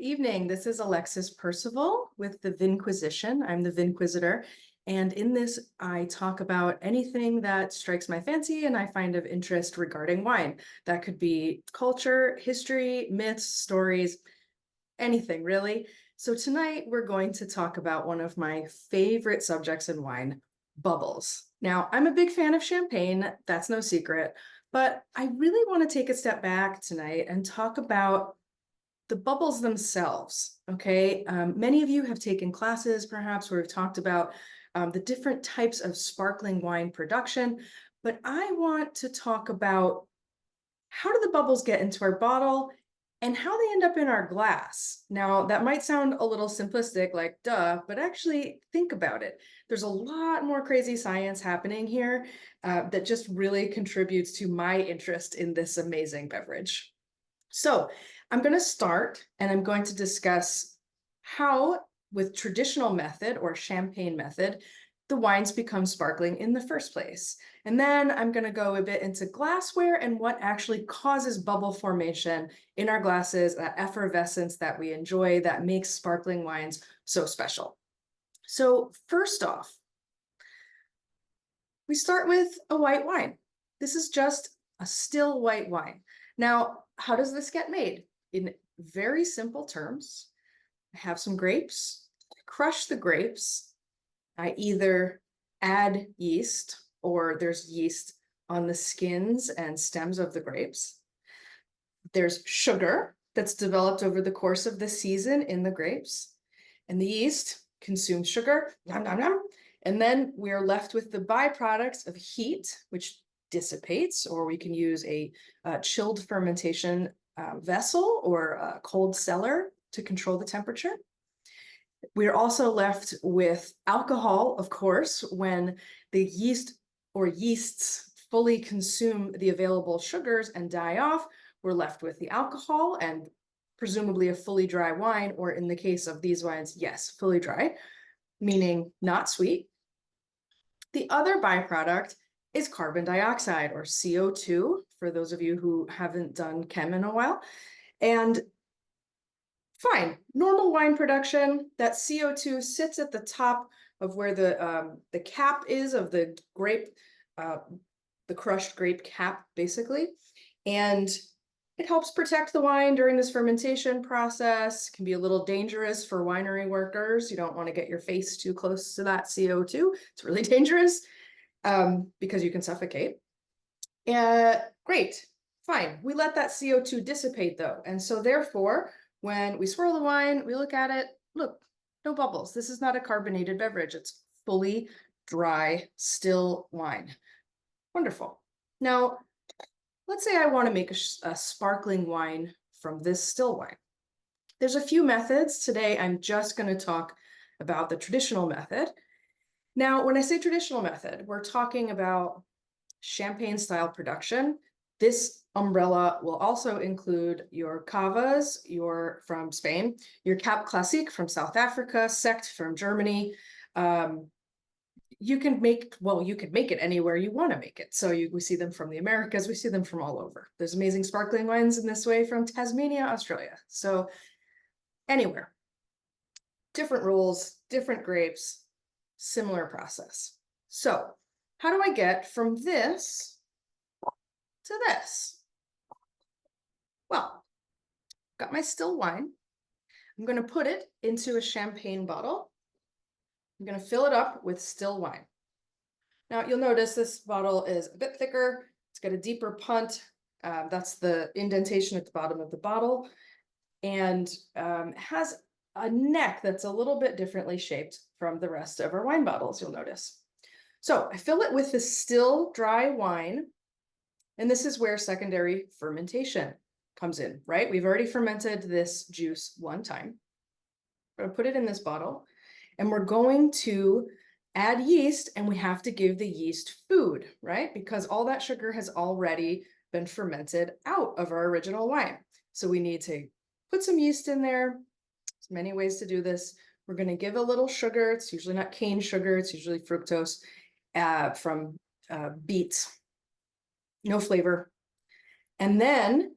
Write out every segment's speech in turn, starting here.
evening. This is Alexis Percival with the Vinquisition. I'm the Vinquisitor. And in this, I talk about anything that strikes my fancy and I find of interest regarding wine. That could be culture, history, myths, stories, anything really. So tonight we're going to talk about one of my favorite subjects in wine, bubbles. Now, I'm a big fan of champagne, that's no secret, but I really want to take a step back tonight and talk about the bubbles themselves, okay? Many of you have taken classes, perhaps, where we've talked about the different types of sparkling wine production, but I want to talk about how do the bubbles get into our bottle and how they end up in our glass. Now, that might sound a little simplistic, like duh, but actually think about it. There's a lot more crazy science happening here that just really contributes to my interest in this amazing beverage. So I'm going to start and I'm going to discuss how, with traditional method or champagne method, the wines become sparkling in the first place. And then I'm going to go a bit into glassware and what actually causes bubble formation in our glasses, that effervescence that we enjoy that makes sparkling wines so special. So first off, we start with a white wine. This is just a still white wine. Now, how does this get made? In very simple terms, I have some grapes, I crush the grapes, I either add yeast or there's yeast on the skins and stems of the grapes. There's sugar that's developed over the course of the season in the grapes, and the yeast consumes sugar, nom, nom, nom, and then we're left with the byproducts of heat, which dissipates, or we can use a chilled fermentation vessel or a cold cellar to control the temperature. We're also left with alcohol, of course, when the yeast or yeasts fully consume the available sugars and die off. We're left with the alcohol and presumably a fully dry wine, or in the case of these wines, yes, fully dry, meaning not sweet. The other byproduct is carbon dioxide, or CO2, for those of you who haven't done chem in a while. And fine, normal wine production, that CO2 sits at the top of where the cap is of the grape, the crushed grape cap, basically. And it helps protect the wine during this fermentation process. It can be a little dangerous for winery workers. You don't want to get your face too close to that CO2. It's really dangerous because you can suffocate. Great, fine. We let that CO2 dissipate though. And so therefore, when we swirl the wine, we look at it, look, no bubbles. This is not a carbonated beverage. It's fully dry, still wine. Wonderful. Now, let's say I want to make a sparkling wine from this still wine. There's a few methods. Today, I'm just going to talk about the traditional method. Now, when I say traditional method, we're talking about champagne style production. This umbrella will also include your cavas, from Spain, your Cap Classique from South Africa, Sekt from Germany. You can make it anywhere you want to make it. So we see them from the Americas, we see them from all over. There's amazing sparkling wines in this way from Tasmania, Australia. So anywhere, different rules, different grapes, similar process. So how do I get from this to this? Well, got my still wine. I'm going to put it into a champagne bottle. I'm going to fill it up with still wine. Now, you'll notice this bottle is a bit thicker. It's got a deeper punt. That's the indentation at the bottom of the bottle. And has a neck that's a little bit differently shaped from the rest of our wine bottles, you'll notice. So I fill it with the still dry wine. And this is where secondary fermentation comes in, right? We've already fermented this juice one time. I'm going to put it in this bottle. And we're going to add yeast, and we have to give the yeast food, right? Because all that sugar has already been fermented out of our original wine. So we need to put some yeast in there. There's many ways to do this. We're going to give a little sugar. It's usually not cane sugar. It's usually fructose from beets. No flavor. And then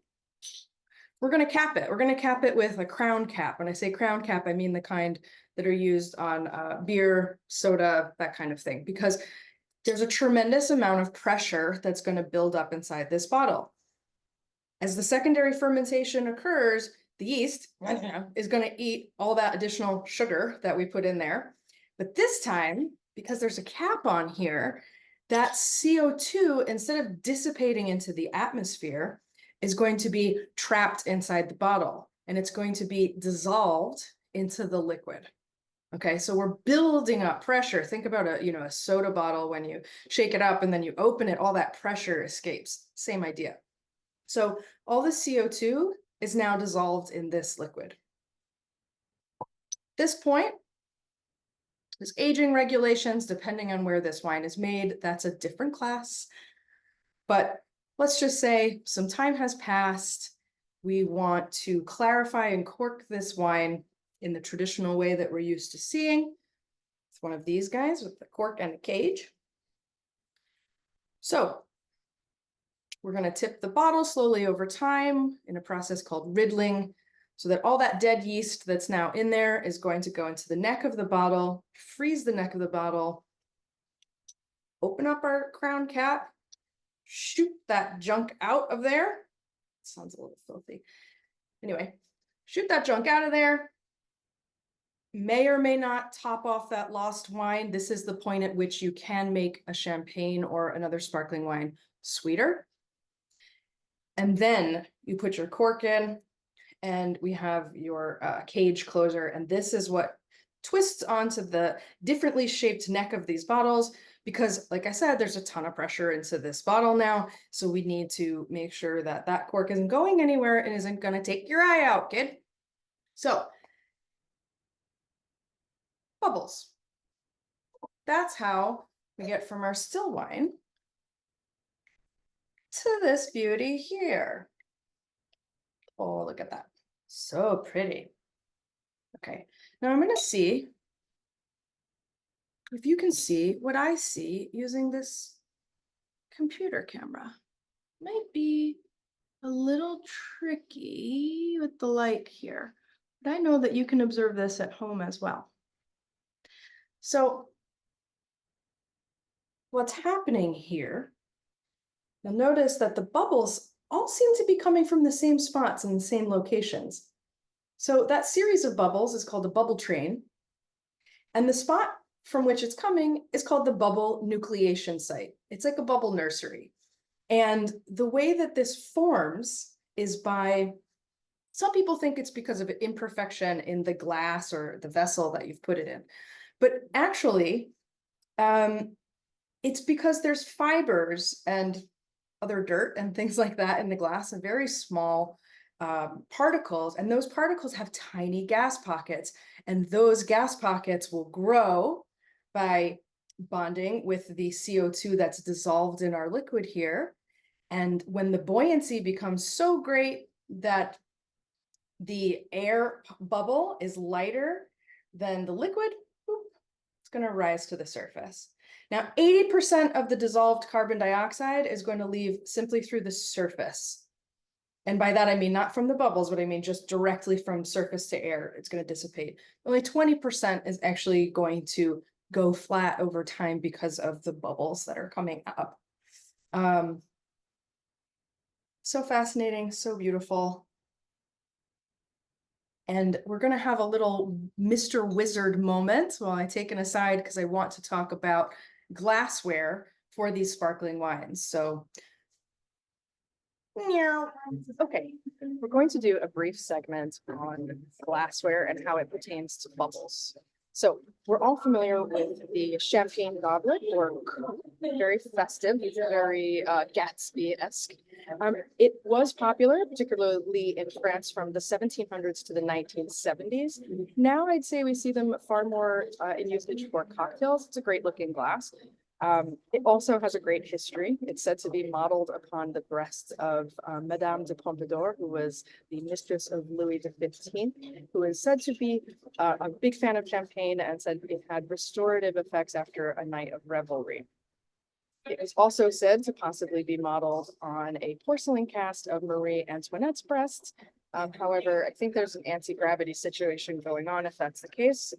we're going to cap it. We're going to cap it with a crown cap. When I say crown cap, I mean the kind that are used on beer, soda, that kind of thing, because there's a tremendous amount of pressure that's going to build up inside this bottle. As the secondary fermentation occurs, the yeast is going to eat all that additional sugar that we put in there. But this time, because there's a cap on here, that CO2, instead of dissipating into the atmosphere, is going to be trapped inside the bottle, and it's going to be dissolved into the liquid. Okay, so we're building up pressure. Think about a soda bottle. When you shake it up and then you open it, all that pressure escapes. Same idea. So all the CO2 is now dissolved in this liquid. At this point, there's aging regulations depending on where this wine is made. That's a different class. But let's just say some time has passed. We want to clarify and cork this wine in the traditional way that we're used to seeing. It's one of these guys with the cork and a cage. So we're going to tip the bottle slowly over time in a process called riddling, so that all that dead yeast that's now in there is going to go into the neck of the bottle, freeze the neck of the bottle, open up our crown cap, shoot that junk out of there. Sounds a little filthy. Anyway, shoot that junk out of there. May or may not top off that lost wine. This is the point at which you can make a champagne or another sparkling wine sweeter. And then you put your cork in, and we have your cage closer. And this is what twists onto the differently shaped neck of these bottles, because like I said, there's a ton of pressure into this bottle now. So we need to make sure that that cork isn't going anywhere and isn't going to take your eye out, kid. So bubbles. That's how we get from our still wine to this beauty here. Oh, look at that. So pretty. Okay, now I'm going to see if you can see what I see using this computer camera. Might be a little tricky with the light here, but I know that you can observe this at home as well. So what's happening here, you'll notice that the bubbles all seem to be coming from the same spots and the same locations. So that series of bubbles is called a bubble train, and the spot from which it's coming is called the bubble nucleation site. It's like a bubble nursery. And the way that this forms is by, some people think it's because of an imperfection in the glass or the vessel that you've put it in. But actually, it's because there's fibers and other dirt and things like that in the glass, and very small particles. And those particles have tiny gas pockets. And those gas pockets will grow by bonding with the CO2 that's dissolved in our liquid here. And when the buoyancy becomes so great that the air bubble is lighter than the liquid, it's going to rise to the surface. Now, 80% of the dissolved carbon dioxide is going to leave simply through the surface. And by that, I mean not from the bubbles, but I mean just directly from surface to air. It's going to dissipate. Only 20% is actually going to go flat over time because of the bubbles that are coming up. So fascinating, so beautiful. And we're going to have a little Mr. Wizard moment while I take an aside, because I want to talk about glassware for these sparkling wines. So, okay, we're going to do a brief segment on glassware and how it pertains to bubbles. So we're all familiar with the champagne goblet, or very festive, very Gatsby-esque. It was popular, particularly in France, from the 1700s to the 1970s. Now I'd say we see them far more in usage for cocktails. It's a great looking glass. It also has a great history. It's said to be modeled upon the breasts of Madame de Pompadour, who was the mistress of Louis XV, who is said to be a big fan of champagne and said it had restorative effects after a night of revelry. It was also said to possibly be modeled on a porcelain cast of Marie Antoinette's breasts, However, I think there's an anti-gravity situation going on if that's the case.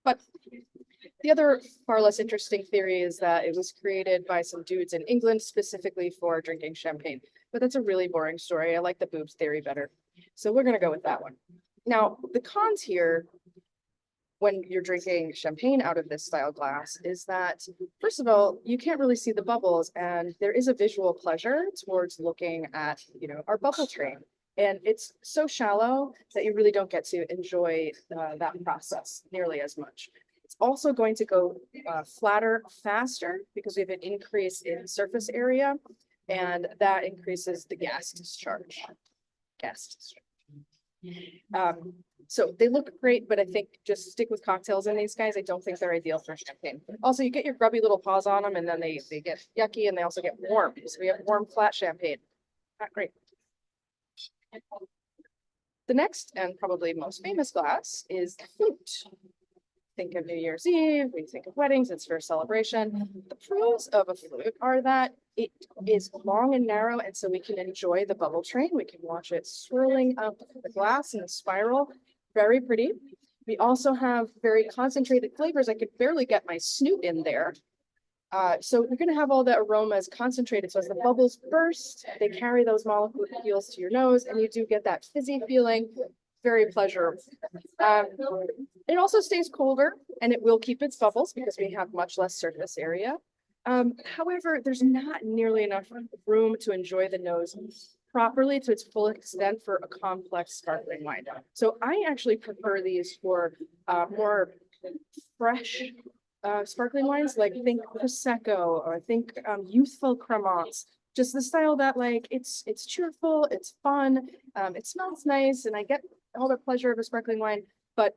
But the other far less interesting theory is that it was created by some dudes in England specifically for drinking champagne. But that's a really boring story. I like the boobs theory better. So we're going to go with that one. Now, the cons here when you're drinking champagne out of this style glass is that, first of all, you can't really see the bubbles, and there is a visual pleasure towards looking at, our bubble train. And it's so shallow that you really don't get to enjoy that process nearly as much. It's also going to go flatter faster because we have an increase in surface area, and that increases the gas discharge. So they look great, but I think just stick with cocktails in these guys. I don't think they're ideal for champagne. Also, you get your grubby little paws on them, and then they get yucky, and they also get warm. So we have warm, flat champagne. Not great. The next and probably most famous glass is the flute. Think of New Year's Eve, we think of weddings, it's for a celebration. The pros of a flute are that it is long and narrow, and so we can enjoy the bubble train. We can watch it swirling up the glass in a spiral. Very pretty. We also have very concentrated flavors. I could barely get my snoot in there. So you're going to have all the aromas concentrated. So as the bubbles burst, they carry those molecules to your nose, and you do get that fizzy feeling. Very pleasurable. It also stays colder, and it will keep its bubbles because we have much less surface area. However, there's not nearly enough room to enjoy the nose properly to its full extent for a complex sparkling wine. So I actually prefer these for more fresh sparkling wines, like think Prosecco or think youthful Cremants. Just the style that it's cheerful, it's fun, it smells nice, and I get all the pleasure of a sparkling wine. But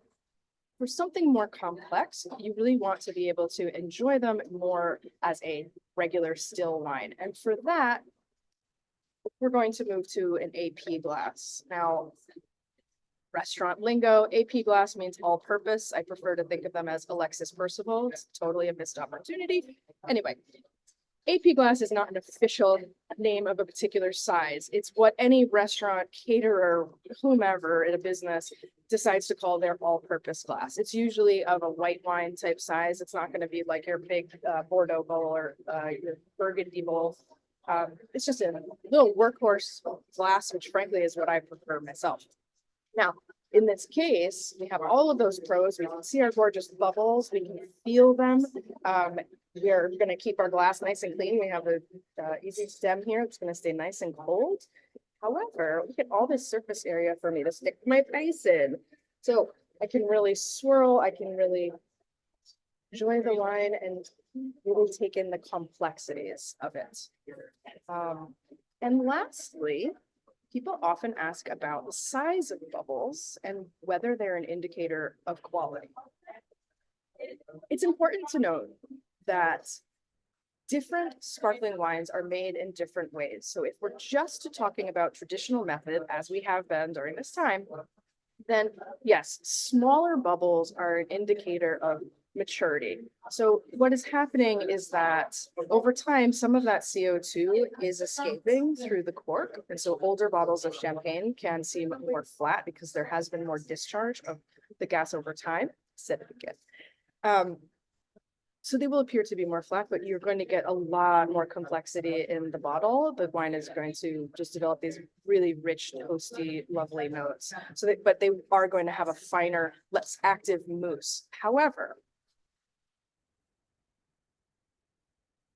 for something more complex, you really want to be able to enjoy them more as a regular still wine. And for that, we're going to move to an AP glass. Now, restaurant lingo, AP glass means all purpose. I prefer to think of them as Alexis Percival. It's totally a missed opportunity. Anyway, AP glass is not an official name of a particular size. It's what any restaurant, caterer, whomever in a business decides to call their all-purpose glass. It's usually of a white wine type size. It's not going to be like your big Bordeaux bowl or your Burgundy bowl. It's just a little workhorse glass, which frankly is what I prefer myself. Now, in this case, we have all of those pros. We can see our gorgeous bubbles. We can feel them. We're going to keep our glass nice and clean. We have an easy stem here. It's going to stay nice and cold. However, look at all this surface area for me to stick my face in. So I can really swirl. I can really enjoy the wine and really take in the complexities of it. And lastly, people often ask about the size of bubbles and whether they're an indicator of quality. It's important to note that different sparkling wines are made in different ways. So if we're just talking about traditional method, as we have been during this time, then yes, smaller bubbles are an indicator of maturity. So what is happening is that over time, some of that CO2 is escaping through the cork. And so older bottles of champagne can seem more flat because there has been more discharge of the gas over time. Said it again. So they will appear to be more flat, but you're going to get a lot more complexity in the bottle. The wine is going to just develop these really rich, toasty, lovely notes. But they are going to have a finer, less active mousse. However,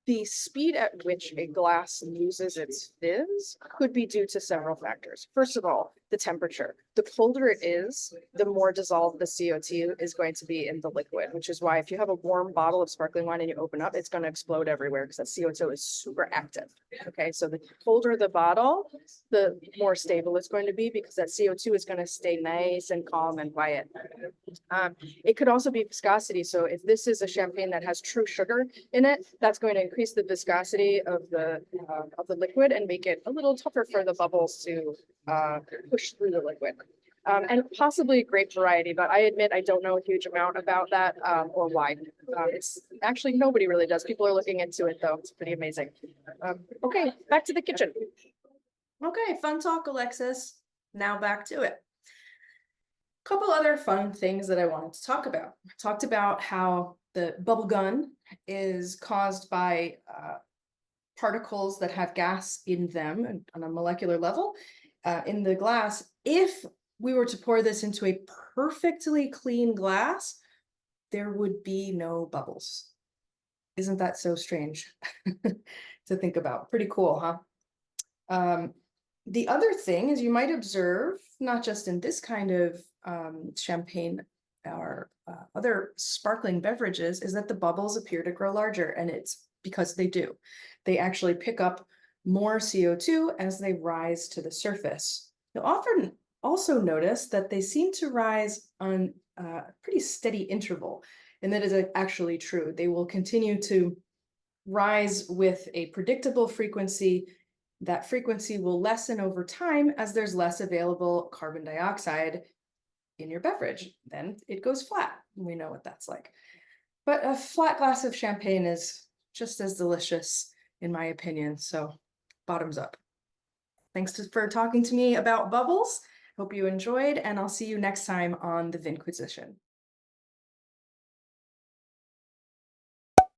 the speed at which a glass loses its fizz could be due to several factors. First of all, the temperature. The colder it is, the more dissolved the CO2 is going to be in the liquid, which is why if you have a warm bottle of sparkling wine and you open up, it's going to explode everywhere because that CO2 is super active. Okay, so the colder the bottle, the more stable it's going to be because that CO2 is going to stay nice and calm and quiet. It could also be viscosity. So if this is a champagne that has true sugar in it, that's going to increase the viscosity of the liquid and make it a little tougher for the bubbles to push through the liquid. And possibly grape variety, but I admit I don't know a huge amount about that or why. It's actually nobody really does. People are looking into it though. It's pretty amazing. Okay, back to the kitchen. Okay, fun talk, Alexis. Now back to it. Couple other fun things that I wanted to talk about. I talked about how the bubble gun is caused by particles that have gas in them on a molecular level in the glass. If we were to pour this into a perfectly clean glass, there would be no bubbles. Isn't that so strange to think about? Pretty cool, huh? The other thing is you might observe, not just in this kind of champagne or other sparkling beverages, is that the bubbles appear to grow larger, and it's because they do. They actually pick up more CO2 as they rise to the surface. You'll often also notice that they seem to rise on a pretty steady interval, and that is actually true. They will continue to rise with a predictable frequency. That frequency will lessen over time as there's less available carbon dioxide in your beverage. Then it goes flat. We know what that's like. But a flat glass of champagne is just as delicious, in my opinion. So, bottoms up. Thanks for talking to me about bubbles. Hope you enjoyed, and I'll see you next time on the Vinquisition.